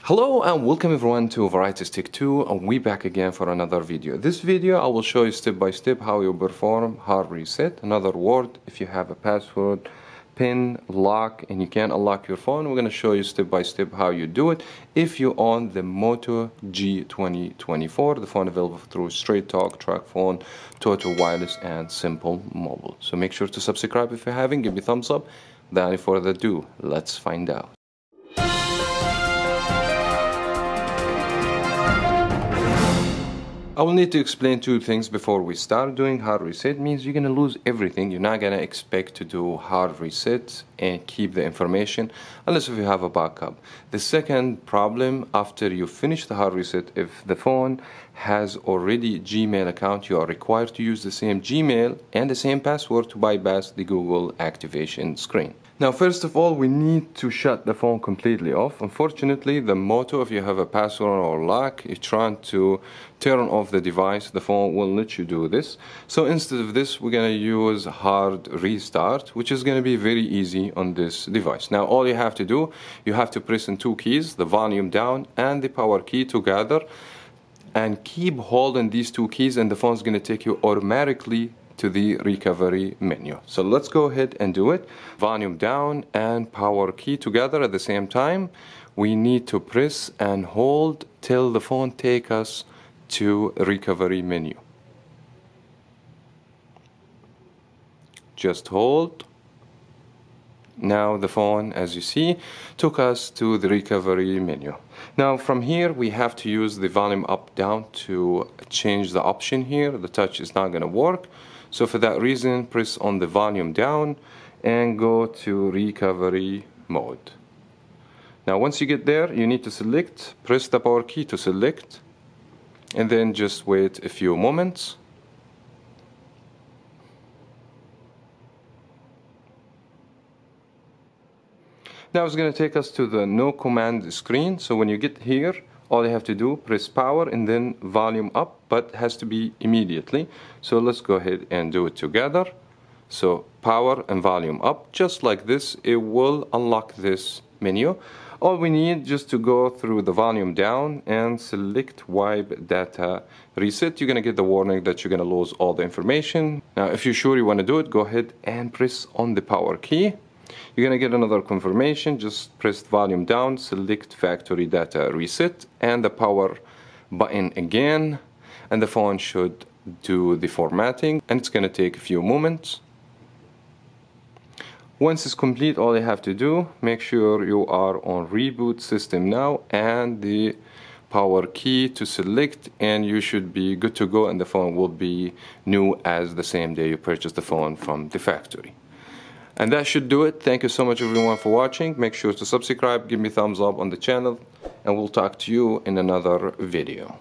Hello and welcome everyone to Varieties Tech 2, and we back again for another video. This video I will show you step by step how you perform hard reset. In other words, if you have a password, pin, lock, and you can't unlock your phone, we're going to show you step by step how you do it if you own the Moto G2024, the phone available through Straight Talk, TracFone, Toto Wireless, and Simple Mobile. So make sure to subscribe if you haven't, give me a thumbs up. Without any further ado, let's find out. I will need to explain two things before we start. Doing hard reset means you're going to lose everything. You're not going to expect to do hard reset and keep the information unless if you have a backup. The second problem, after you finish the hard reset, if the phone has already Gmail account, you are required to use the same Gmail and the same password to bypass the Google activation screen. Now, first of all, we need to shut the phone completely off. Unfortunately, the Moto, if you have a password or lock, you're trying to turn off the device, the phone will let you do this. So instead of this, we're going to use hard restart, which is going to be very easy on this device. Now, all you have to do, you have to press in two keys, the volume down and the power key together, and keep holding these two keys, and the phone's going to take you automatically to the recovery menu. So let's go ahead and do it. Volume down and power key together at the same time. We need to press and hold till the phone take us to recovery menu. Just hold. Now the phone, as you see, took us to the recovery menu. Now from here we have to use the volume up down to change the option here. The touch is not going to work. So for that reason, press on the volume down and go to recovery mode. Now once you get there, you need to select, press the power key to select, and then just wait a few moments. Now it's going to take us to the no command screen. So when you get here, all you have to do, press power and then volume up, but it has to be immediately. So let's go ahead and do it together. So power and volume up, just like this, it will unlock this menu. All we need just to go through the volume down and select wipe data reset. You're going to get the warning that you're going to lose all the information. Now if you're sure you want to do it, go ahead and press on the power key. You're going to get another confirmation. Just press volume down, select factory data reset and the power button again, and the phone should do the formatting, and it's going to take a few moments. Once it's complete, all you have to do, make sure you are on reboot system now and the power key to select, and you should be good to go, and the phone will be new as the same day you purchased the phone from the factory. And that should do it. Thank you so much everyone for watching. Make sure to subscribe, give me a thumbs up on the channel, and we'll talk to you in another video.